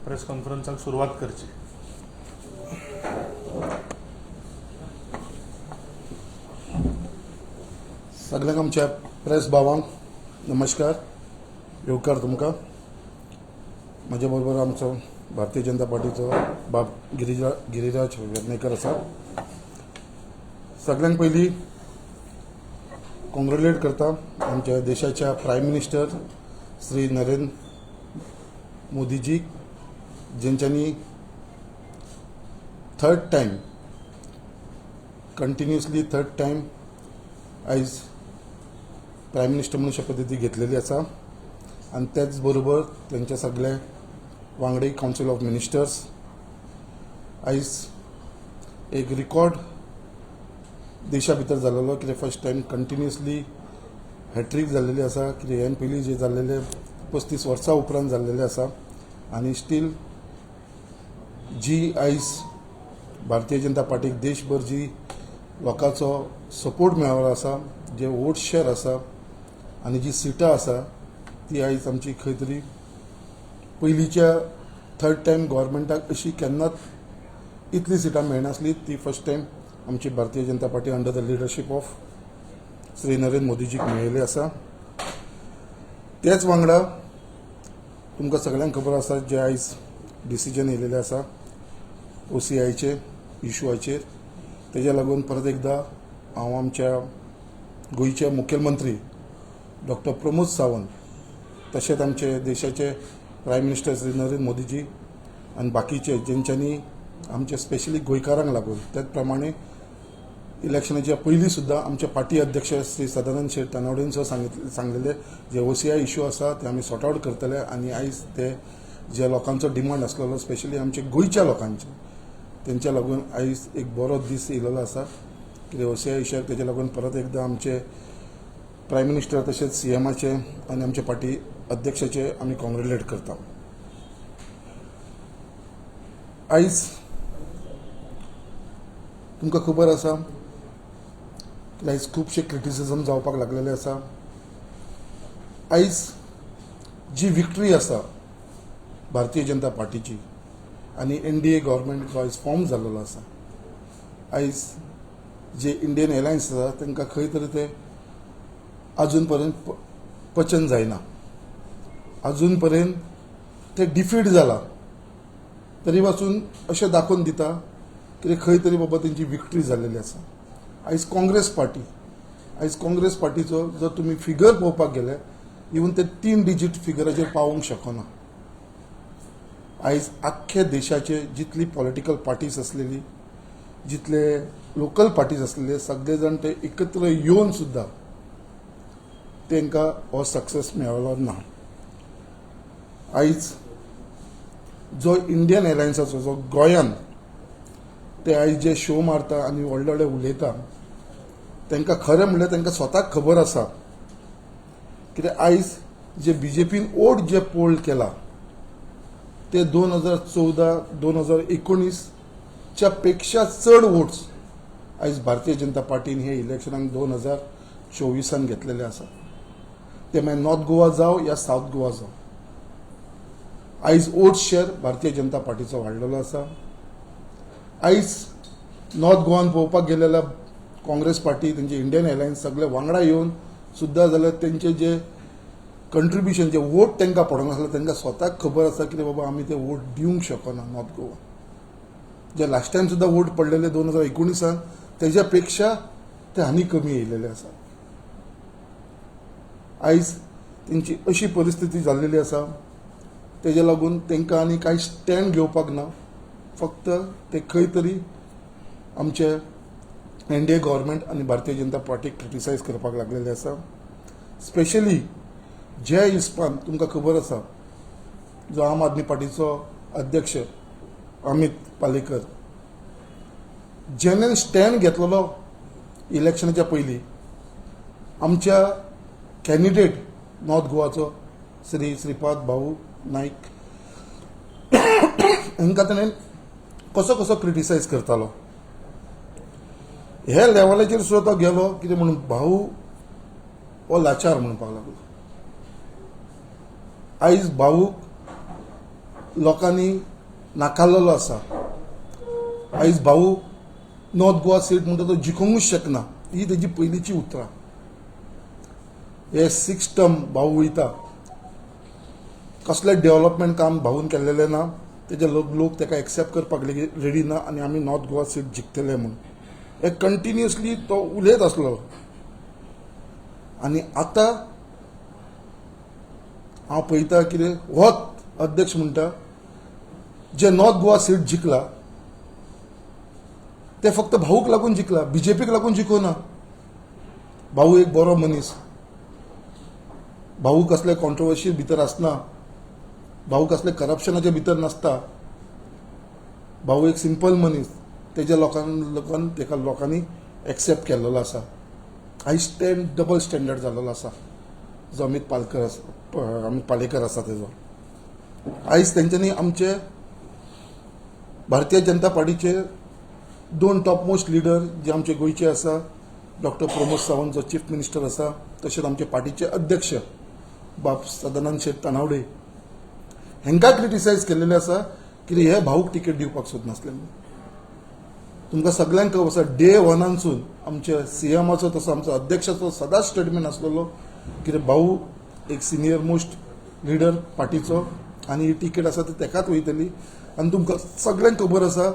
Press कॉन्फरन्साक सुरवात करची। सगळ्यांक आमच्या प्रेस भावांक नमस्कार। येवकार तुमकां। म्हजे बरोबर आमचो भारतीय जनता पार्टीचो बाब गिरीराज वेर्णेकर आसा। सगळ्यांक पयलीं कॉंग्रेच्युलेट करता आमच्या देशाच्या प्रायम मिनिस्टर श्री नरेंद्र मोदीजी, जेंच्यांनी continuously third time as prime minister म्हणून शपथविधी घेतलेली आसा। आनी त्याच बरोबर त्यांचे सगळे वांगडी कावन्सिल ऑफ मिनिस्टर्स आयज एक रिकॉर्ड देशा भितर जाल्लो, कितें फर्स्ट टाइम कंटिन्युअसली हॅट्रीक जाल्लेली आसा। कितें हे पयलीं जे जाल्लेले 35 वर्सां उपरांत जाल्लेले आसा। आनी स्टील जी आयज भारतीय जनता पार्टीक देशभर जी लोकांचो सपोर्ट मेळ्ळो आसा, जे वोट शेअर आसा आनी जी सिटां आसा ती आयज आमची खंय तरी पयलींच्या थर्ड टाइम गव्हर्मेंटाक अशी केन्नाच इतली सिटां मेळनासली। ती फर्स्ट टाइम आमची Bharatiya Janata Party under the leadership of Shri Narendra मोदीजीक मेळिल्ली आसा। त्याच वांगडा तुमकां सगळ्यांक खबर आसा जे आयज डिसिजन येयलेले आसा OCIचे इशूआचेर, तेज्या लागून परत एकदा हांव आमच्या गोंयचे मुखेलमंत्री डॉक्टर प्रमोद सावंत तशेंच आमचे देशाचे प्रायम मिनिस्टर श्री नरेंद्र मोदीजी आनी बाकीचे जेंच्यांनी आमचे स्पेशली गोंयकारांक लागून त्याच प्रमाणे इलेक्शनाच्या पयलीं सुद्दां आमचे पार्टी अध्यक्ष श्री सदानंद शेट तनवडेन सांगलेले जे OCI इशू आसा ते आमी सॉर्ट आउट करतले। आनी आयज ते जे लोकांचो डिमांड आसलेलो स्पेशली आमचे गोंयच्या लोकांचे तेंच्या लागून आयज एक बरो दीस येयलेलो आसा। कितें OCI इशूक तेज्या लागून परत एकदा आमचे प्रायम मिनिस्टर तशेंच CMचे आनी आमचे पार्टी अध्यक्षाचे आमी कॉंग्रेच्युलेट करता। आयज तुमकां खबर आसा की आयज खुबशे क्रिटिसिजम जावपाक लागलेले आसा। आयज जी विक्ट्री आसा भारतीय जनता पार्टीची आनी NDA गव्हर्मेंट जो आयज फॉर्म जाल्लो आसा, आयज जे इंडियन एअरलायन्स आसा तांकां खंय तरी ते अजून पर्यंत पचन जायना। अजून पर्यंत ते डिफीट जाला तरी पासून अशें दाखोवन दिता की खंय तरी बाबा तेंची विक्ट्री जाल्लेली आसा। आयज काँग्रेस पार्टीचो जर तुमी फिगर पळोवपाक गेले इवन ते 3 डिजीट फिगराचेर पावोवंक शकना। आयज आख्खे देशाचे जितली पॉलिटिकल पार्टीज आसलेली, जितले लोकल पार्टीज आसलेले, सगळे जाण ते एकत्र येवन सुद्दां तांकां हो सक्सेस मेळ्ळो ना। आयज जो इंडियन एअरलायन्साचो जो गोंयान ते आयज जे शो मारता आनी व्हडले व्हडले उलयता, तांकां खरें म्हणल्यार तांकां स्वताक खबर आसा कित्याक आयज जे BJPन वोट जे पोल केला ते 2014-2019 च्या पेक्षा चड वोट्स आयज भारतीय जनता पार्टीन हे इलेक्शनाक 2024 घेतलेले आसा। ते मागीर नॉर्थ गोवा जावं या साऊथ गोवा जावं, आयज वोट शेअर भारतीय जनता पार्टीचो वाडलेलो आसा। आयज नॉर्थ गोवान पळोवपाक गेले जाल्यार काँग्रेस पार्टी तेंचे इंडियन एअरलायन्स सगळे वांगडा येवन सुद्दां जाल्यार तेंचे जे कंट्रिब्युशन जे वोट तांकां पडोंक आसले तांकां स्वताक खबर आसा की बाबा आमी ते वोट दिवंक शकना। नॉर्थ गोवा जे लास्ट टायम सुद्दां वोट पडलेले 2019 तेज्या पेक्षा ते आनी कमी येयलेले आसा। आयज तेंची अशी परिस्थिती जाल्लेली आसा तेज्या लागून तांकां आनी कांय स्टँड घेवपाक ना। फक्त ते खंय तरी आमचे NDA गव्हर्मेंट आनी भारतीय जनता पार्टीक क्रिटिसायज करपाक लागलेले आसा। स्पेशली जे हिस्पान तुमकां खबर आसा जो आम आदमी पार्टीचो अध्यक्ष अमित पालेकर जेन्ना स्टँड घेतलेलो इलेक्शनाच्या पयलीं आमच्या कॅन्डिडेट नॉर्थ गोवाचो श्रीपाद भाऊ नाईक हांकां ताणें कसो क्रिटिसायज करतालो। हे लेवलाचेर सुद्दां तो गेलो कितें म्हणून भाऊ हो लाचार म्हणपाक लागलो। आयज भाऊक लोकांनी नाकारलेलो आसा. आयज भाऊ नॉर्थ गोवा सीट म्हणटा तो जिखोंकूच शकना, ही तेजी पयलींची उतरां. हे 6 टर्म भाऊ वयता, कसलें डेव्हलपमेंट काम भाऊन केल्लेलें ना. तेजे लोक ताका एक्सेप्ट करपाक लेगीत रेडी ना आनी आमी नॉर्थ गोवा सीट जिखतले म्हूण हे कंटिन्युअसली तो उलयत आसलो. आनी आतां हांव पळयता कितें होच अध्यक्ष म्हणटा जे नॉर्थ गोवा सीट जिखला ते फक्त भाऊक लागून जिखला, बीजेपीक लागून जिखूना. भाऊ एक बरो मनीस, भाऊ कसले कॉन्ट्रोवर्सी भितर आसना, भाऊ कसले करप्शनाच्या भितर नासता. भाऊ एक सिंपल मनीस, तेज्या लोकांनी एक्सेप्ट केल्लो आसा. आयज डबल स्टँडर्ड जाल्लो आसा जो अमित पालेकर आसा तेजो. आयज तेंच्यांनी आमचे भारतीय जनता पार्टीचे 2 टॉप मोस्ट लिडर जे आमचे गोंयचे आसा, डॉक्टर प्रमोद सावंत जो चीफ मिनिस्टर आसा, तशेंच आमचे पार्टीचे अध्यक्ष बाब सदानंद शेट तानावडे, हेंकां क्रिटिसायज केल्लेले आसा की हे भाऊक तिकेट दिवपाक सोदनासले. तुमकां सगळ्यांक खबर आसा डे वनानसून आमच्या सीएमाचो तसो आमचो अध्यक्षाचो सदांच स्टेटमेंट आसलेलो की भाऊ एक सिनियर मोस्ट लिडर पार्टीचो आनी ही तिकेट आसा ती तेकाच वयतली. आनी तुमकां सगळ्यांक खबर आसा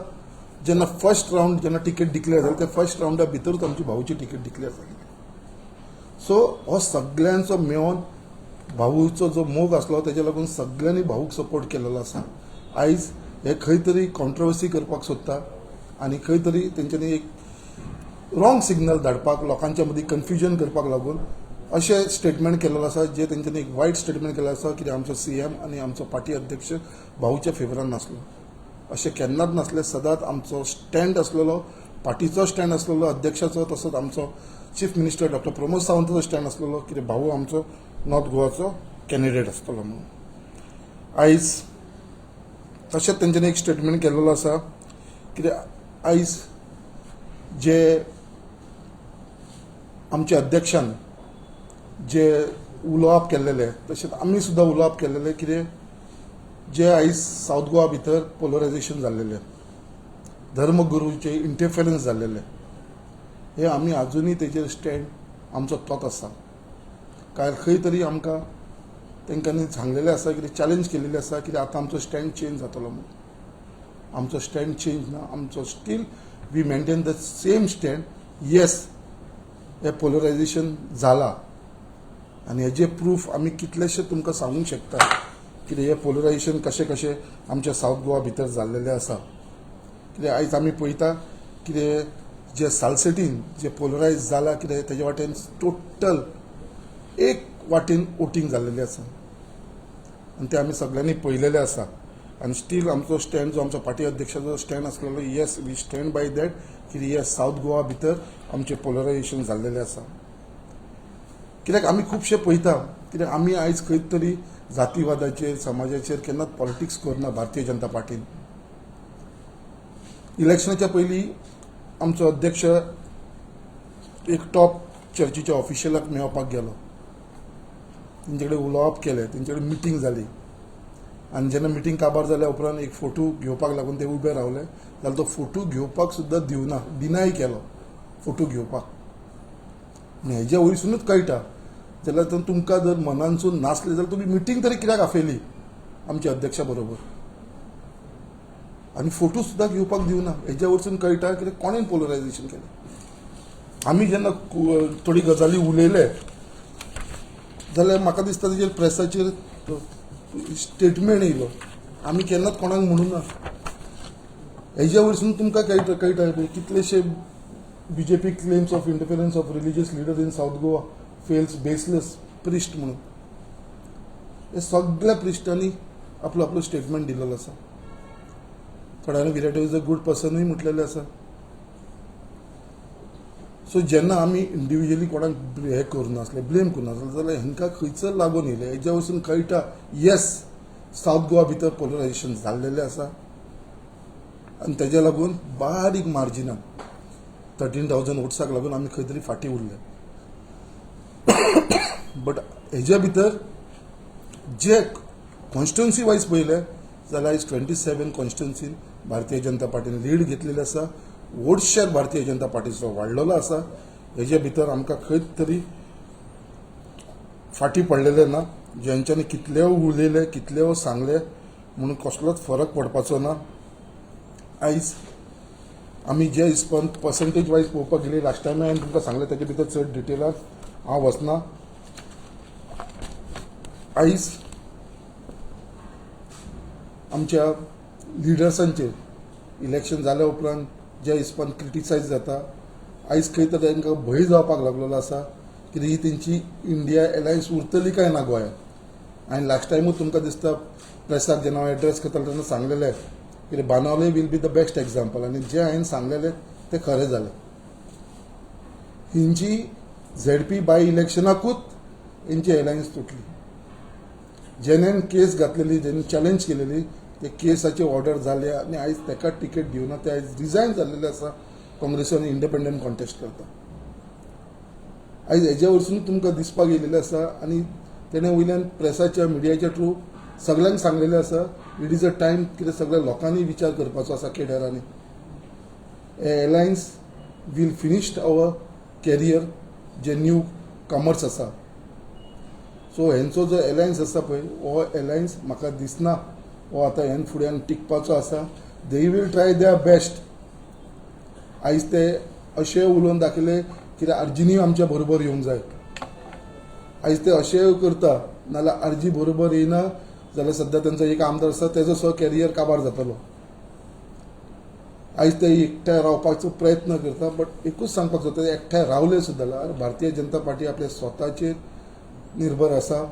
जेन्ना फर्स्ट रावंड जेन्ना तिकेट डिक्लेअर जाली त्या फर्स्ट रावंडा भितरूच आमची भाऊची तिकेट डिक्लेअर जाली. सो हो सगळ्यांचो मेळोन भाऊचो जो मोग आसलो तेज्या लागून सगळ्यांनी भाऊक सपोर्ट केलेलो आसा. आयज हे खंय तरी कॉन्ट्रोवर्सी करपाक सोदता आनी खंय तरी तेंच्यांनी एक रॉंग सिग्नल धाडपाक, लोकांच्या मदीं कन्फ्युजन करपाक लागून अशें स्टेटमेंट केलेलो आसा जे तेंच्यांनी एक वायट स्टेटमेंट केल्लो आसा की आमचो सीएम आनी आमचो पार्टी अध्यक्ष भाऊच्या फेवरान नासलो. अशें केन्नाच नासलें. सदांच आमचो स्टँड आसलेलो, पार्टीचो स्टँड आसलेलो, अध्यक्षाचो, तसोच आमचो चीफ मिनिस्टर डॉक्टर प्रमोद सावंताचो स्टँड आसलेलो की भाऊ आमचो नॉर्थ गोवाचो कॅन्डिडेट आसतलो म्हणून. आयज तशेंच तेंच्यांनी एक स्टेटमेंट केल्लो आसा की आयज जे आमच्या अध्यक्षान जे उलोवप केल्लेले तशेंच आमी सुद्दां उलोवप केल्लेले कितें जे आयज सावथ गोवा भितर पोलरायजेशन जाल्लेले, धर्मगुरूचे इंटरफरन्स जाल्लेले, हे आमी आजुनूय तेजेर स्टँड आमचो तोच आसा. काय खंय तरी आमकां तेंच्यांनी सांगलेलें आसा कितें चॅलेंज केलेलें आसा कितें आतां आमचो स्टँड चेंज जातलो म्हणून. आमचो स्टँड चेंज ना. आमचो still we maintain the same stand. Yes, हे पोलरायजेशन जाला आनी हेजे प्रूफ आमी कितलेशे तुमकां सांगूंक शकता कितें हे पोलरायजेशन कशें कशें आमच्या सावथ गोवा भितर जाल्लेलें आसा. कितें आयज आमी पळयता कितें जे सालसेटीन जे पोलरायज जाला कितें तेजे वाटेन टोटल एक वाटेन वोटींग जाल्लेलें आसा आनी ते आमी सगळ्यांनी पळयलेलें आसा. आनी स्टील आमचो स्टँड जो आमचो पार्टी अध्यक्षाचो स्टँड आसलेलो, yes we stand by that की येस सावथ गोवा भितर आमचें पोलरायजेशन जाल्लेलें आसा. कित्याक आमी खुबशे पळयता कित्याक आमी आयज खंय तरी जातीवादाचेर समाजाचेर केन्नाच पॉलिटिक्स करना भारतीय जनता पार्टीन. इलेक्शनाच्या पयलीं आमचो अध्यक्ष एक टॉप चर्चीच्या ऑफिशियलाक मेळपाक गेलो, तेंचे कडेन उलोवप केलें, तेंचे कडेन मिटींग जाली आनी जेन्ना मिटींग काबार जाल्या उपरांत एक फोटो घेवपाक लागून ते उबे रावले जाल्यार तो फोटो घेवपाक सुद्दां दिवना, डिनाय केलो फोटो घेवपाक. आनी हेज्या वयरसूनच कळटा जाल्यार तुमकां जर मनानसून नासलें जाल्यार तुमी मिटींग तरी कित्याक आफयली आमच्या अध्यक्षा बरोबर आनी फोटो सुद्दां घेवपाक दिवना. हेज्या वयरसून कळटा कितें कोणें पोलरायजेशन केलें. आमी जेन्ना थोडी गजाली उलयले जाल्यार म्हाका दिसता तेजेर प्रेसाचेर स्टेटमेंट येयलो. आमी केन्नाच कोणाक म्हणूं ना. हेज्या वयरसून तुमकां कळटा कितलेशे BJP claims of interference of religious leader in south Goa fails baseless priest म्हणून. हे सगळ्या प्रिस्टांनी आपलो आपलो स्टेटमेंट दिलेलो आसा. थोड्यांनी विराट इज अ गुड पर्सनूय म्हटलेलें आसा. सो जेन्ना आमी इंडिविज्युअली कोणाक हे करनासले, ब्लेम करनासले जाल्यार हेंकां खंयसर लागून येयलें हेज्या वयरसून कळटा येस सावथ गोवा भितर पोलरायजेशन जाल्लेलें आसा आनी तेज्या लागून बारीक मार्जिनान 13,000 वोट्साक लागून आमी खंय तरी फाटीं उरले. बट हेज्या भितर जे कॉन्स्टिट्युएन्सी वायज पळयलें जाल्यार आयज 27 कॉन्स्टिट्युन्सीन भारतीय जनता पार्टीन लीड घेतलेली आसा. वोट शेअर भारतीय जनता पार्टीचो वाडलेलो आसा. हेजे भितर आमकां खंयच तरी फाटी पडलेले ना. ज्यांच्यांनी कितले उलयले कितले सांगले म्हणून कसलोच फरक पडपाचो ना. आयज आमी जे हिसपान पर्संटेज वायज पळोवपाक गेली लास्ट टायम हांवें तुमकां सांगलें तेजे भितर चड डिटेलान हांव वचना. आयज आमच्या लिडर्सांचेर इलेक्शन जाल्या उपरांत जे हिसपान क्रिटिसायज जाता आयज खंय तरी तांकां भंय जावपाक लागलेलो आसा कित्याक ही तेंची इंडिया एलायन्स उरतली काय ना गोंयांत. हांवें लास्ट टायमूच तुमकां दिसता प्रेसाक जेन्ना हांव एड्रेस करतालो तेन्ना सांगलेलें कितें बानावले will be the best example आनी जे हांवें सांगलेलें तें खरें जालें. हिंची झेडपी बाय इलेक्शनाकूच हेंची एलायन्स तुटली. जेणेन केस घातलेली जेणे चॅलेंज केलेली ते केसाची ऑर्डर जाले आनी आयज ताका टिकेट दिवना ते आयज रिजायन जाल्लेले आसा. काँग्रेसान इंडिपेंडंट कॉन्टेस्ट करता. आयज हेजे वरसून तुमकां दिसपाक येयलेलें आसा आनी तेणे वयल्यान प्रेसाच्या मिडियाच्या थ्रू सगळ्यांक सांगलेलें आसा इट इज अ टायम कितें सगळ्या लोकांनी विचार करपाचो आसा केडरांनी. हे alliance will finished our career जे न्यू कमर्स आसा. सो हेंचो जो एलायन्स आसा पळय हो एलायन्स म्हाका दिसना हो आतां हें फुड्यान टिकपाचो आसा. They will try their best. आयज ते अशें उलोवन दाखयले कित्याक आर्जीनी आमच्या बरोबर येवंक जाय. आयज ते अशें करता नाल्यार आर्जी बरोबर येयना जाल्यार सद्या तांचो एक आमदार आसा तेजो सो कॅरियर काबार जातलो. आयज ते एकठांय रावपाचो प्रयत्न करता बट एकूच सांगपाक सोदता एकठांय रावले सुद्दां जाल्यार भारतीय जनता पार्टी आपल्या स्वताचेर निर्भर आसा.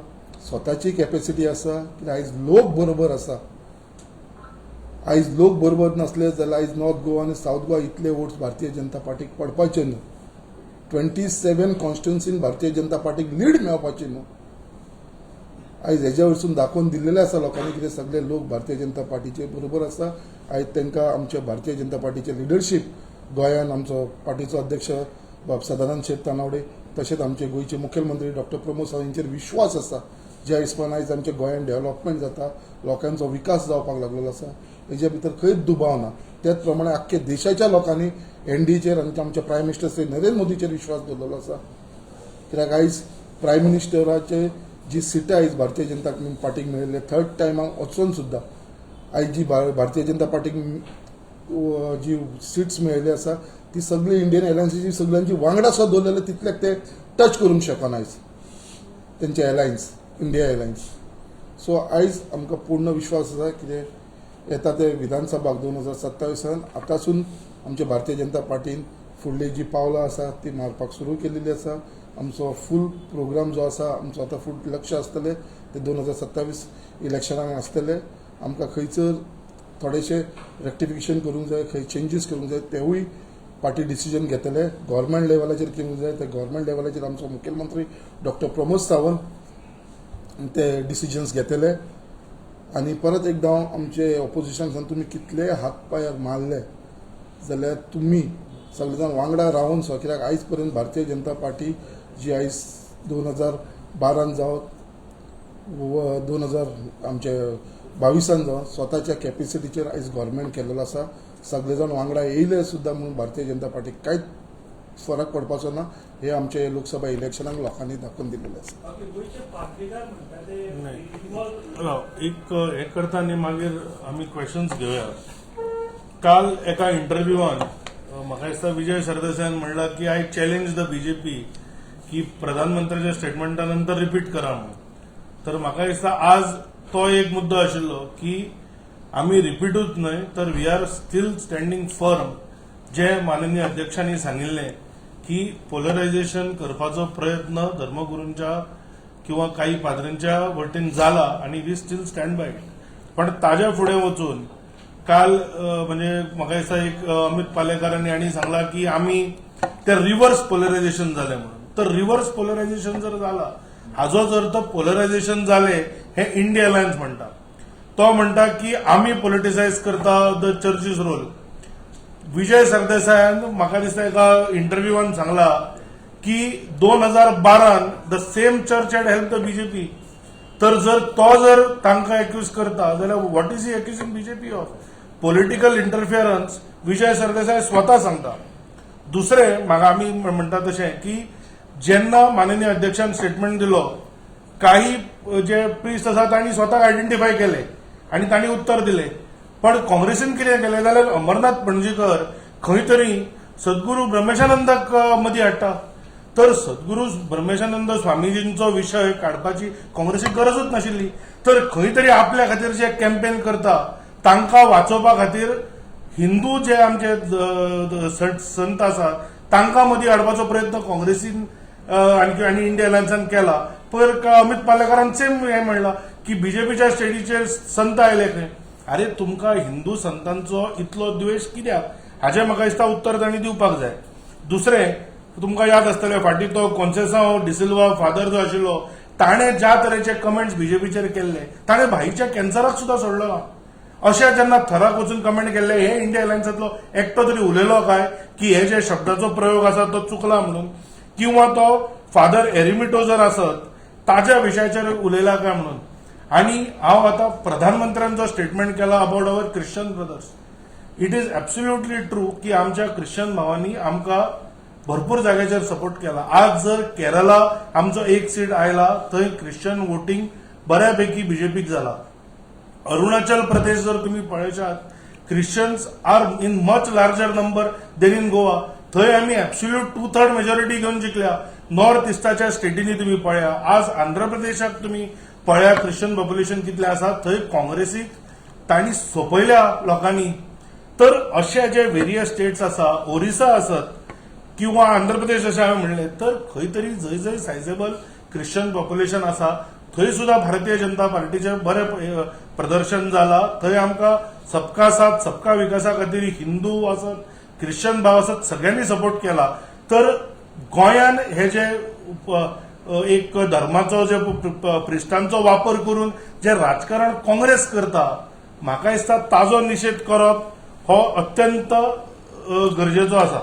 स्वताची कॅपेसिटी आसा कित्याक आयज लोक बरोबर आसा. आयज लोक बरोबर नसले जाल्यार आयज नॉर्थ गोवा आनी सावथ गोवा इतले वोट्स भारतीय जनता पार्टीक पडपाचे न्हू. 27 कॉन्स्टिट्युन्सीन भारतीय जनता पार्टीक लीड मेळपाची न्हू. आयज हेजे वरसून दाखोवन दिल्लेले आसा लोकांनी कितें सगळे लोक भारतीय जनता पार्टीचे बरोबर आसा. आयज तांकां आमच्या भारतीय जनता पार्टीचे लिडरशीप गोंयान आमचो पार्टीचो अध्यक्ष बाब सदानंद शेट तानावडे तशेंच आमचे गोंयचे मुखेलमंत्री डॉक्टर प्रमोद सावंत हांचेर विश्वास आसा. ज्या हिसपान आयज आमच्या गोंयान डेव्हलपमेंट जाता लोकांचो विकास जावपाक लागलेलो आसा हेजे भितर खंयच दुबाव ना. त्याच प्रमाणे आख्खे देशाच्या लोकांनी एनडीचेर आनी आमच्या प्रायम मिनिस्टर श्री नरेंद्र मोदीचेर विश्वास दवरलेलो आसा. कित्याक आयज प्रायम मिनिस्टराचे जी सिटां आयज भारतीय जनता पार्टीक मेळिल्ले थर्ड टायमाक वचून सुद्दां आयज जी भारतीय जनता पार्टीक जी सिट्स मेळिल्ली आसा ती सगळी इंडियन एलायन्सीची सगळ्यांची वांगडा सुद्दां दवरलेले तितल्याक ते टच करूंक शकना आयज तेंचे एलायन्स इंडिया एलायन्स. सो आयज आमकां पूर्ण विश्वास आसा कितें येता ते विधानसभाक 2027 आतांसून आमच्या भारतीय जनता पार्टीन फुडली जी पावलां आसा ती मारपाक सुरू केलेली आसा. आमचो फूल प्रोग्राम जो आसा आमचो आतां फूल लक्ष आसतलें ते 2027 इलेक्शनाक आसतले. आमकां खंयसर थोडेशे रेक्टिफिकेशन करूंक जाय खंय चेंजीस करूंक जाय तेवूय पार्टी डिसिजन घेतले. गव्हर्मेंट लेवलाचेर करूंक जाय ते गव्हर्मेंट लेवलाचेर आमचो मुखेलमंत्री डॉक्टर प्रमोद सावंत ते डिसिजन्स घेतले. आनी परत एकदा हांव आमचे ऑपोजिशनाक तुमी कितले हात पांयार मारले जाल्यार तुमी सगळे जाण वांगडा रावन कित्याक आयज पर्यंत भारतीय जनता पार्टी जी आयज 2012 जावं 2022 जावं स्वताच्या कॅपेसिटीचेर आयज गव्हर्मेंट केल्लो आसा. सगळे जाण वांगडा येयले सुद्दां म्हणून भारतीय जनता पार्टीक कांयच फरक पडपाचो ना. हे आमचे लोकसभा इलेक्शनाक लोकांनी दाखोवन दिलेले आसा. एक हे करता आनी मागीर आमी क्वेश्चन्स घेवया. काल एका इंटरव्यूआन म्हाका दिसता विजय सरदेसायान म्हणला की आय चॅलेंज द बीजेपी की प्रधानमंत्र्याच्या स्टेटमेंटा नंतर रिपीट करा म्हणून. तर म्हाका दिसता आज तो एक मुद्दो आशिल्लो की आमी रिपीटूच न्हय तर we are still standing firm जे माननीय अध्यक्षांनी सांगिल्ले की पोलरायझेशन करपाचो प्रयत्न धर्मगुरूंच्या किंवा काही पाद्रींच्या वटेन जाला आणि we still stand by it. पण ताज्या फुडें वचून काल म्हणजे म्हाका दिसता एक अमित पालेकरांनी आनी सांगला की आमी ते रिव्हर्स पोलरायझेशन जाले म्हणून. तर रिव्हर्स पोलरायझेशन जर जाला हाजोच अर्थ पोलरायझेशन जाले हे इंडिया अलायन्स म्हणटा. तो म्हणटा की आमी पॉलिटिसायज करता द चर्चीस रोल. विजय सरदेसायान म्हाका दिसता एका इंटरव्यूआन सांगला की 2012 the same church had help the BJP. तर जर तांकां एक्यूज करता जाल्यार what is he accusing BJP of political interference Vijay Sardesai स्वता सांगता. दुसरें म्हाका आमी म्हणटा तशें की जेन्ना माननीय अध्यक्षान स्टेटमेंट दिलो काही जे प्रिस्ट आसा तांणी स्वताक आयडेंटिफाय केले आनी तांणी उत्तर दिले. पण काँग्रेसीन कितें केलें जाल्यार अमरनाथ पणजीकर खंय तरी सद्गुरू ब्रह्मेशानंदाक मदीं हाडटा. तर सद्गुरू ब्रह्मेशानंद स्वामीजींचो विशय काडपाची काँग्रेसीक गरजूच नाशिल्ली. तर खंय तरी आपल्या खातीर जे कॅम्पेन करता तांकां वाचोवपा खातीर हिंदू जे आमचे संत आसा तांकां मदीं हाडपाचो प्रयत्न काँग्रेसीन आनी इंडिया अलायन्सान केला. पर अमित पालेकरान सेम हें म्हणलां की बीजेपीच्या स्टेजीचेर संत आयले खंय. अरे तुमकां हिंदू संतांचो इतलो द्वेष कित्याक हाचें म्हाका दिसता उत्तर तांणी दिवपाक जाय. दुसरें तुमकां याद आसतलें फाटीं तो कॉन्सेसांव डिसिल्वा फादर जो आशिल्लो ताणें ज्या तरेचे कमेंट्स बीजेपीचेर केल्ले ताणें भाईच्या कॅन्सराक सुद्दां सोडलो ना. अशें जेन्ना थराक वचून कमेंट केल्ले हे इंडिया अलायन्सांतलो एकटो तरी उलयलो काय की हे जे शब्दाचो प्रयोग आसा तो चुकला म्हणून, किंवा तो फादर एरिमिटो जर आसत ताच्या विशयाचेर उलयला काय म्हणून. आनी हांव आतां प्रधानमंत्र्यान जो स्टेटमेंट केला about our Christian brothers, it is absolutely true की आमच्या क्रिश्चन भावांनी आमकां भरपूर जाग्याचेर सपोर्ट केला. आज जर केरला आमचो एक सीट आयला थंय क्रिश्चन वोटिंग बऱ्यापैकी बीजेपीक जाला. अरुणाचल प्रदेश जर तुम्ही पळयशात Christians are in much larger number than in Goa. थंय आमी एब्सोल्यूट 2/3 मेजॉरिटी घेवन जिखल्या. नॉर्थ इस्टाच्या स्टेटींनी तुम्ही पळया. आज आंध्र प्रदेशाक तुम्ही पळया क्रिश्चन पॉप्युलेशन कितलें आसा. थंय काँग्रेसीक तांणी सोंपयल्या लोकांनी. तर अशे जे वेरियस स्टेट्स आसा, ओरिसा आसत किंवा आंध्र प्रदेश अशें हांवें म्हणलें, तर खंय तरी जंय जंय सायजेबल क्रिश्चन पॉप्युलेशन आसा थंय सुद्धा भारतीय जनता पार्टीचे बरें प्रदर्शन जालां. थंय आमकां सबका साथ सबका विकासा खातीर हिंदू आसत क्रिश्चन भाव आसत सगळ्यांनी सपोर्ट केला. तर गोंयान हे जे एक धर्माचो जे प्रिस्टांचो वापर करून जे राजकारण काँग्रेस करता, म्हाका दिसता ताजो निशेध करप हो अत्यंत गरजेचो आसा.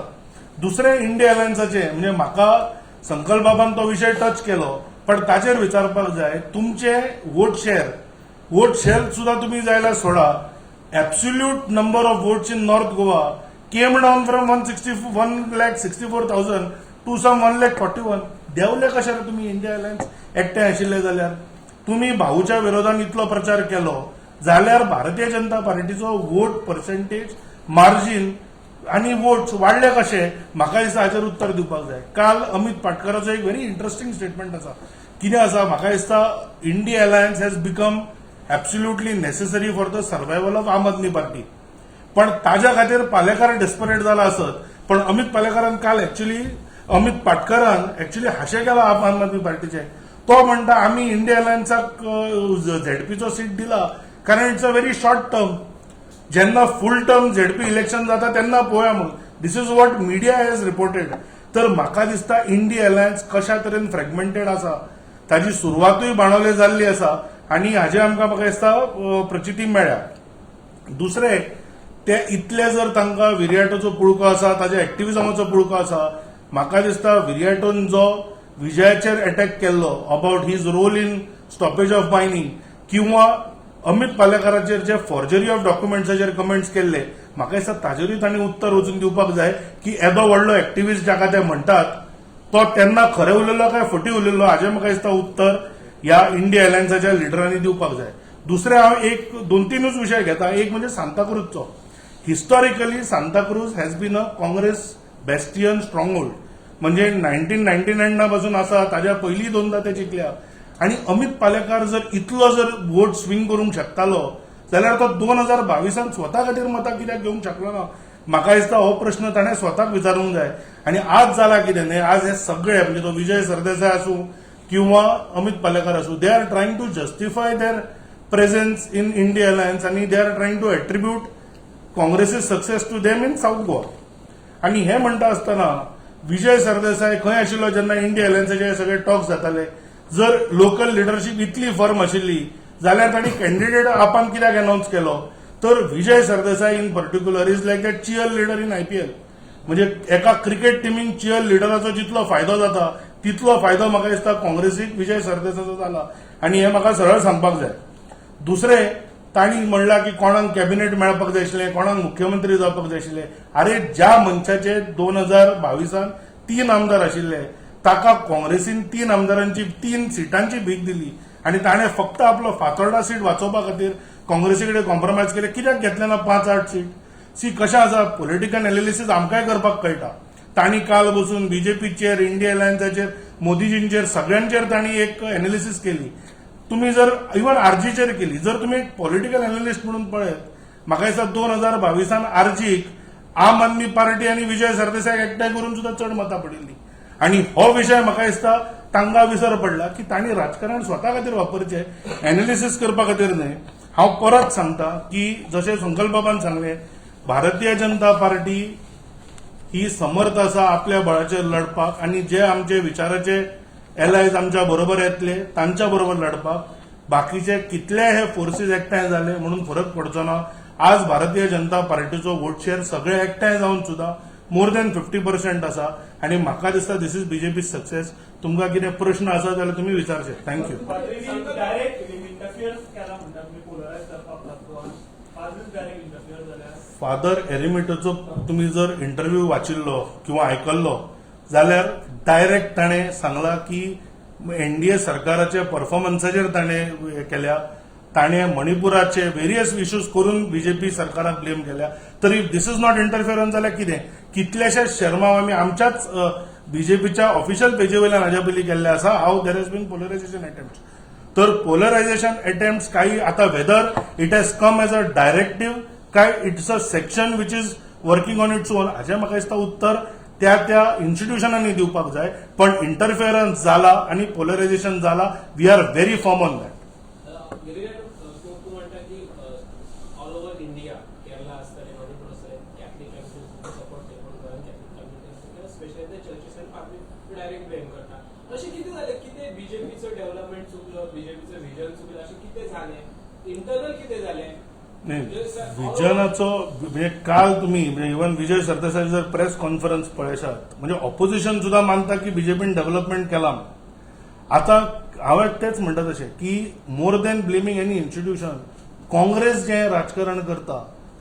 दुसरें इंडिया अलायन्साचे म्हणजे म्हाका संकल्प बाबान तो विशय टच केलो, पण ताचेर विचारपाक जाय तुमचे वोट शेअर सुद्धा तुम्ही जायला सोडा. Absolute number of votes in North Goa came down from 1,64,000 to some 1,41,000. देवले कशे तुम्ही इंडिया अलायन्स एकटे आशिल्ले जाल्यार. तुम्ही भाऊच्या विरोधात इतलो प्रचार केलो जाल्यार Bharatiya Janata पार्टीचो vote percentage margin आणि वोट्स वाडले कशे म्हाका दिसता हाचेर उत्तर दिवपाक जाय. काल अमित पाटकराचो एक व्हेरी इंटरेस्टिंग स्टेटमेंट आसा. कितें आसा म्हाका दिसता India alliance has become absolutely necessary for the survival of आम आदमी पार्टी. पण ताज्या खातीर पालेकार डेस्परेट जाला आसत. पण अमित पालेकरान काल अमित पाटकरान एक्चुअली हाशे केला आम आदमी पार्टीचे. तो म्हणटा आमी इंडिया अलायन्साक झेडपीचो सीट दिला कारण it's a very short term. जेन्ना फुल टर्म झेडपी इलेक्शन जाता तेन्ना पळोवया म्हणून. This is what media has reported. तर म्हाका दिसता इंडिया अलायन्स कशा तरेन फ्रॅगमेंटेड आसा, ताची सुरवातूय बाणवले जाल्ली आसा आनी हाजे आमकां म्हाका दिसता प्रचिती मेळ्ळ्या. दुसरें ते इतले जर तांकां विरियाटोचो पुळको आसा, ताच्या एक्टिव्हिजमाचो पुळको आसा, म्हाका दिसता विरियाटोन जो विजयाचेर अटॅक केल्लो about his role in stoppage of mining किंवा अमित पालेकराचेर जे फॉर्जरी ऑफ डॉक्युमेंट्साचेर कमेंट्स केल्ले, म्हाका दिसता ताचेरूय तांणी उत्तर वचून दिवपाक जाय की येदो व्हडलो एक्टिव्हिस्ट जाका ते म्हणटात तो तेन्ना खरें उलयल्लो काय फटी उलयल्लो हाचें म्हाका दिसता उत्तर ह्या इंडिया अलायन्साच्या लिडरांनी दिवपाक जाय. दुसरें हांव एक 2-3 विशय घेता. एक म्हणजे सांताक्रूजचो. Historically Santacruz has been a Congress bastion stronghold. म्हणजे 1999 पासून आसा, ताच्या पयलीं 2दा ते जिखल्या. आणि अमित पालेकार जर इतलो जर वोट स्विंग करूंक शकतालो जाल्यार तो 2022 स्वता खातीर मतां कित्याक घेवंक शकलो ना. म्हाका दिसता हो प्रश्न ताणें स्वताक विचारूंक जाय. आणि आज जाला कितें न्ही, आज हे सगळे म्हणजे तो विजय सरदेसाय आसूं किंवा अमित पालेकार आसूं, they are trying to justify their presence in India alliance आणि they are trying to attribute Congress's success to them in South Goa. आणि हे म्हणटा आसतना विजय सरदेसाय खंय आशिल्लो जेन्ना इंडिया अलायन्साचे सगळे टॉक्स जाताले. जर लोकल लिडरशीप इतली फर्म आशिल्ली जाल्यार तांणी कॅन्डिडेट आपान कित्याक अनाउन्स केलो. तर Vijay Sardesai in particular is like that cheerleader in IPL. म्हणजे एका क्रिकेट टिमीक चियर लिडराचो जितलो फायदो जाता तितलो फायदो म्हाका दिसता काँग्रेसीक विजय सरदेसाचो जाला आनी हें म्हाका सरळ सांगपाक जाय. दुसरें, तांणी म्हणला की कोणाक कॅबिनेट मेळपाक जाय आशिल्लें, कोणाक मुख्यमंत्री जावपाक जाय आशिल्लें. अरे ज्या मनशाचे 2022 3 आमदार आशिल्ले ताका काँग्रेसीन 3 आमदारांची 3 सिटांची भीक दिली आनी ताणें फक्त आपलो फातोर्डा सीट वाचोवपा खातीर काँग्रेसी कडेन कॉम्प्रमायज केलें. कित्याक घेतलें ना 5-8 सीट? सी कशें आसा, पॉलिटिकल एनालिसीस आमकांय करपाक कळटा. तांणी काल बसून बीजेपीचेर, इंडिया अलायन्साचेर, मोदीजींचेर सगळ्यांचेर तांणी एक एनालिसीस केली. तुम्ही जर इव्हन आरजीचेर केली, जर तुम्ही एक पॉलिटिकल एनालिस्ट म्हणून पळयत, म्हाका दिसता 2022 आरजीक आम आदमी पार्टी आनी विजय सरदेसायक एकठांय करून सुद्धा चड मतां पडिल्ली. आनी हो विशय म्हाका दिसता तांकां विसर पडला की तांणी राजकारण स्वता खातीर वापरचें, एनालिसीस करपा खातीर न्हय. हांव परत सांगता की जशें संकल्प बाबान सांगलें, भारतीय जनता पार्टी ही समर्थ आसा आपल्या बळाचेर लढपाक आनी जे आमचे विचाराचे एलायज आमच्या बरोबर येतले तांच्या बरोबर लढपाक. बाकीचे कितले हे फोर्सीस एकठांय जाले म्हणून फरक पडचो ना. आज भारतीय जनता पार्टीचो वोट शेअर सगळे एकठांय जावन सुद्धा मोर दॅन 50% आसा आनी म्हाका दिसता दिस इज बीजेपी सक्सेस. तुमकां कितें प्रश्न आसा जाल्यार तुमी विचारचे. थँक्यू. फादर एरिमिटोचो तुम्ही जर इंटरव्यू वाचिल्लो किंवा आयकल्लो जाल्यार डायरेक्ट ताणें सांगला की एनडीए सरकाराच्या परफॉर्मन्साचेर ताणें हें केल्या. ताणें मणिपुराचे व्हेरियस इश्यूज करून बीजेपी सरकाराक ब्लेम केल्या. तर इफ दिस इज नॉट इंटरफियरन्स जाल्यार कितें? कितलेशेच शर्मा आमी आमच्याच बीजेपीच्या ऑफिशियल पेजी वयल्यान हाज्या पयलीं केल्ले आसा हाव there has been polarisation attempt. तर पोलरायझेशन अटेम्प्ट काही आता whether it has come as a directive काय it's a section which is working on its own, हाचें म्हाका दिसता उत्तर त्या त्या इन्स्टिट्यूशनांनी दिवपाक जाय. पण इंटरफियरन्स जाला आणि पोलरायझेशन जाला, we are very firm on that. तू म्हणता की ऑल ओव्हर इंडिया, केरला असतले, मणिपूर असतले, कॅथलिक कम्युनिटी सपोर्ट करता, कॅथलिक कम्युनिटी स्पेशली ते चर्चीस आनी पार्टी डायरेक्ट ब्लेम करता. अशें कितें जालें? कितें बीजेपीचो डेव्हलपमेंट चुकलो, बीजेपीचो विजन चुकलो, अशें कितें जालें? इंटरनल कितें जालें? विजनाचो म्हणजे काल तुम्ही म्हणजे इव्हन विजय सरदेसाई जर प्रेस कॉन्फरन्स पळयशात म्हणजे ऑपोजिशन सुद्धा मानता की बीजेपीन डेव्हलपमेंट केला. आता हांवें तेच म्हणटा तशें की more than blaming any institution, Congress जें राजकारण करता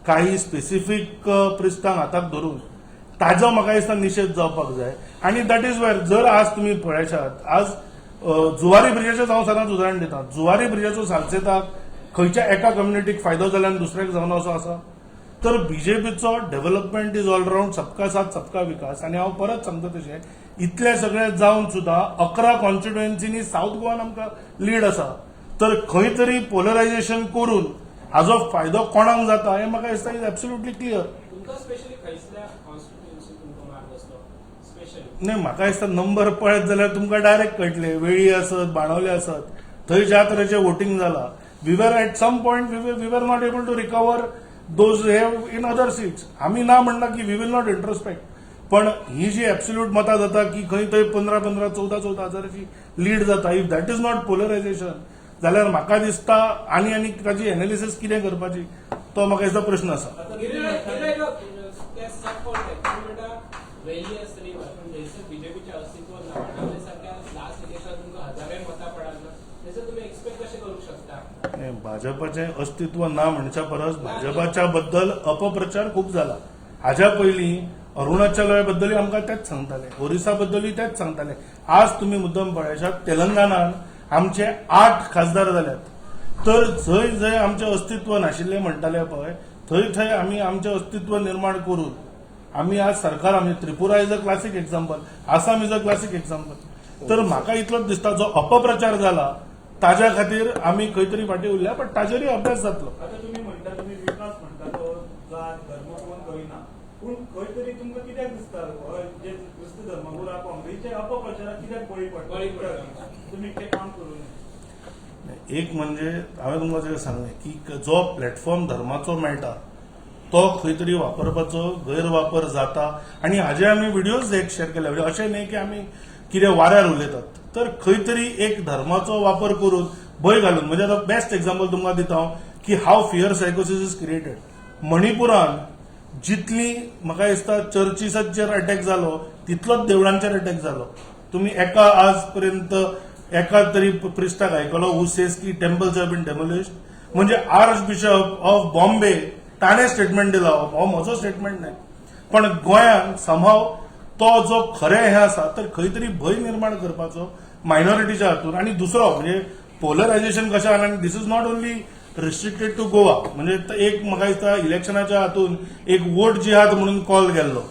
काही स्पेसिफीक प्रिस्तांक हाताक धरून ताजो म्हाका दिसता निशेध जावपाक जाय. आनी दॅट इज वेर जर आज तुम्ही पळयशात, आज जुवारी ब्रिजाचें हांव सदांच उदाहरण दिता. जुवारी ब्रिजाचो सालसेताक खंयच्या एका कम्युनिटीक फायदो जाल्यार दुसऱ्याक जावन असो आसा. तर बीजेपीचो डेव्हलपमेंट इज ऑल राऊंड सबका साथ सबका विकास. आनी हांव परत सांगता तशें इतले सगळे जावन सुद्धा 11 कॉन्स्टिट्युएन्सीनी साऊथ गोवान आमकां लीड आसा. तर खंय तरी पोलरायझेशन करून हाजो फायदो कोणाक जाता हें म्हाका दिसता इज एब्सोल्युटली क्लियर. तुमकां स्पेशली खंयसल्या कॉन्स्टिट्युएन्सी तुमकां मार्क बसलो स्पेशली? नाही म्हाका दिसता नंबर पळयत जाल्यार तुमकां डायरेक्ट कळटले. वेळी आसत, बाणावले आसत, थंय ज्या तरेचें वोटिंग जाला. We were at some point we were not able to recover those in other seats. आम्ही ना म्हणला की we will not introspect. पण ही जी एब्सोल्यूट मतां जाता की खंय थंय 15-15, 14-14 हजाराची लीड जाता, if that is not polarisation जाल्यार म्हाका दिसता आनी ताची एनालिसीस कितें करपाची तो म्हाका दिसता प्रश्न आसा. बीजेपीच्या अस्तित्व लास्ट इलेक्शन तुमकां हजारे मतां पडात, त्याचं तुम्ही एक्सपेक्ट कशें करूंक शकता? भाजपाचें अस्तित्व ना म्हणच्या परस भाजपाच्या बद्दल अपप्रचार खूप झाला. हाज्या पयलीं अरुणाचला बद्दलूय आमकां तेच सांगताले, ओरिसा बद्दलूय तेच सांगताले. आज तुम्ही मुद्दम पळयशात तेलंगणात आमचे 8 खासदार जाल्यात. तर जंय जंय आमचें अस्तित्व नाशिल्लें म्हणटाले पळय थंय थंय आमी आमचें अस्तित्व निर्माण करून आमी आज सरकार आमी Tripura is a classic example, Assam is a classic example. तर म्हाका इतलोच दिसता जो अपप्रचार जाला ताज्या खातीर आमी खंय तरी फाटीं उरल्या, पण ताजेरूय अभ्यास जातलो. आता तुम्ही म्हणता तुम्ही विकास म्हणता तो जात धर्म कोण करिना, पूण खंय तरी तुमकां कित्याक दिसता जे क्रिस्त धर्मगुरू काँग्रेसचे अपप्रचाराक कित्याक बळी पडटा? तुम्ही ते काम करू नये. एक म्हणजे हांवें तुमकां जें सांगलें की जो प्लॅटफॉर्म धर्माचो मेळटा तो खंय तरी वापरपाचो गैरवापर जाता. आनी हाजे आमी व्हिडियोज एक शेअर केल्या. अशें न्हय की आमी कितें वाऱ्यार उलयतात. तर खंय तरी एक धर्माचो वापर करून भंय घालून म्हणजे आता बेस्ट एक्झाम्पल तुमकां दिता हांव की हाव फियर सायकोसिस इज क्रिएटेड. मणिपुरान जितली म्हाका दिसता चर्चीसाचेर अटॅक जालो तितलोच देवळांचेर अटॅक जालो. तुम्ही एका आजपर्यंत एका तरी प्रिस्टाक आयकलो हू सेज की टेम्पल्स हॅव बीन डेमोलिश्ड? म्हणजे आर्च बिशप ऑफ बॉम्बे ताणें स्टेटमेंट दिला, हो म्हजो स्टेटमेंट नाही. पण गोंयांत समहाव तो जो खरें हे आसा तर खंय तरी भंय निर्माण करपाचो मायनॉरिटीच्या हातून. आणि दुसरो म्हणजे पोलरायझेशन कशें आसा, आनी this is not only restricted to Goa. म्हणजे एक म्हाका दिसता इलेक्शनाच्या हातून एक वोट जिहाद म्हणून कॉल केल्लो.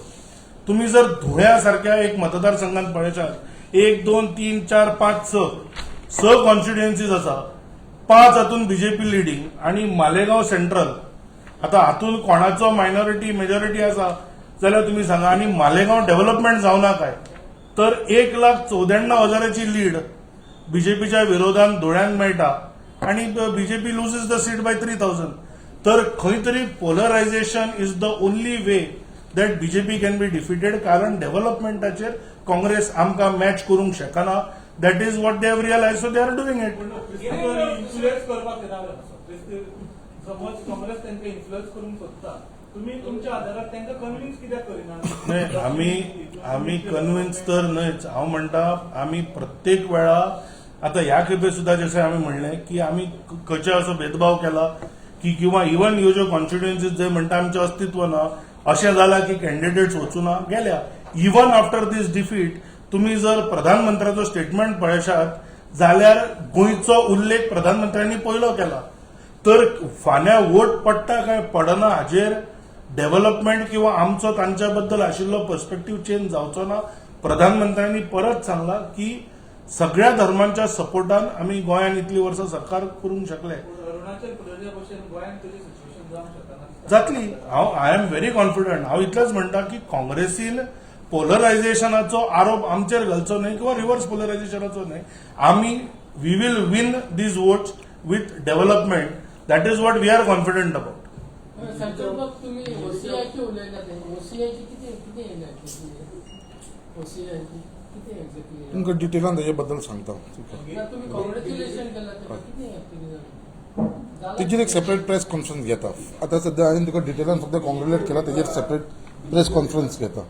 तुम्ही जर धुळ्या सारख्या एक मतदारसंघात पळयशात 1, 2, 3, 4, 5, 6 कॉन्स्टिट्युएन्सीज आसा. 5 हातून बीजेपी लिडिंग आणि मालेगाव सेंट्रल. आता हातून कोणाचो मायनॉरिटी मेजॉरिटी आसा जाल्यार तुम्ही सांगा. आणि मालेगाव डेव्हलपमेंट जावना काय? तर 1,94,000ची लीड बीजेपीच्या विरोधात धुळ्यान मेळटा आणि BJP loses the seat by 3,000. तर खंय तरी polarisation is the only way that BJP can be defeated. कारण डेव्हलपमेंटाचेर काँग्रेस आमकां मॅच करूंक शकना. That is what they have realise, so they are doing it. Influence करपाक समज काँग्रेस तांकां इन्फ्लुएन्स करूंक सोदता, तुम्ही तुमच्या आधारात तांकां कन्विन्स कित्याक करिना? नाही, आम्ही कन्व्हिन्स तर न्हयच. हांव म्हणटा आम्ही प्रत्येक वेळा, आता ह्या खेपे सुद्धा जशें आम्ही म्हणलें की आम्ही खंयचे असो भेदभाव केला की किंवा इवन ह्यो ज्यो कॉन्स्टिट्युएन्सीज जंय म्हणटा आमचें अस्तित्व ना, अशें जालां की कॅन्डिडेट्स वचूना गेल्या. इवन आफ्टर दीस डिफीट तुम्ही जर प्रधानमंत्र्याचो स्टेटमेंट पळयशात जाल्यार गोंयचो उल्लेख प्रधानमंत्र्यांनी पयलो केला. तर फाल्यां वोट पडटा काय पडना हाजेर डेव्हलपमेंट किंवा आमचो तांच्या बद्दल आशिल्लो पर्स्पेक्टिव्ह चेंज जावचो ना. प्रधानमंत्र्यांनी परत सांगला की सगळ्या धर्मांच्या सपोर्टान आम्ही गोंयांत इतली वर्सां सरकार करूंक शकले. अरुणाचल प्रदेशा भशेन गोंयांत तरी सिच्युएशन जावंक शकना जातली. I am very confident. हांव इतलेंच म्हणटा की काँग्रेसीन पोलरायझेशनाचो आरोप आमचेर घालचो न्हय किंवा रिव्हर्स पोलरायझेशनाचो न्हय. आम्ही we will win these votes with development. That is what we are confident about. Sankalp तुम्ही ओसीआयची उलयला ते ओसीआयची किती येयला ओसीआयची किती एक्झॅक्टली तुमकां डिटेलान तेजे बद्दल सांगता. तुम्ही कॉंग्रॅच्युलेशन केला तेका किती एक्टिव्ह तेजेर एक सेपरेट प्रेस कॉन्फरन्स घेता. आता सध्या हांवें तुका डिटेलान फक्त कॉंग्रॅच्युलेट केला, तेजेर सेपरेट प्रेस कॉन्फरन्स घेता.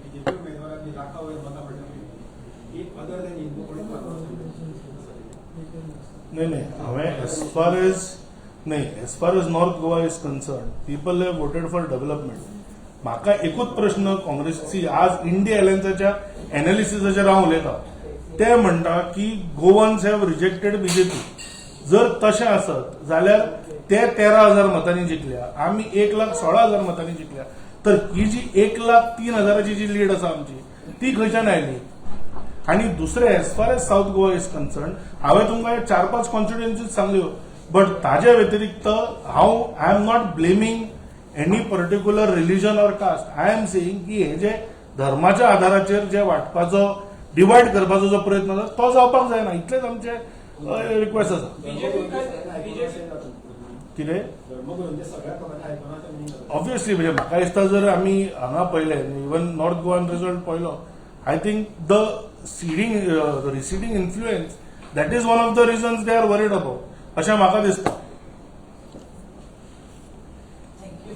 नाही हांवें age far age north Goa is concern people have voted for development. म्हाका एकूच प्रश्न काँग्रेसची आज इंडिया अलायन्साच्या एनालिसिसाचेर हांव उलयतां. ते म्हणटा की गोवन्स हॅव रिजेक्टेड बीजेपी. जर तशें आसत जाल्यार ते 13,000 मतांनी जिखल्या, आमी 1,16,000 मतांनी जिखल्या. तर ही जी 1,03,000ची जी लीड आसा आमची ती खंयच्यान आयली? आणि दुसरे as far as south Goa is concern हांवें तुमकां 4-5 कॉन्स्टिट्युएन्सीज सांगल्यो. बट ताजे व्यतिरिक्त I am not blaming any particular religion or caste. I am saying की हे जे धर्माच्या आधाराचेर जे वाटपाचो डिवायड करपाचो जो प्रयत्न आसा तो जावपाक जायना. इतलेच आमचे रिक्वेस्ट आसा. कितें ऑब्वियसली म्हणजे म्हाका दिसता जर आमी हांगा पळयलें इवन नॉर्थ गोवान रिजल्ट पळयलो, I think the receding influence that is one of the reasons they are worried about अशें म्हाका दिसता. थँक्यू.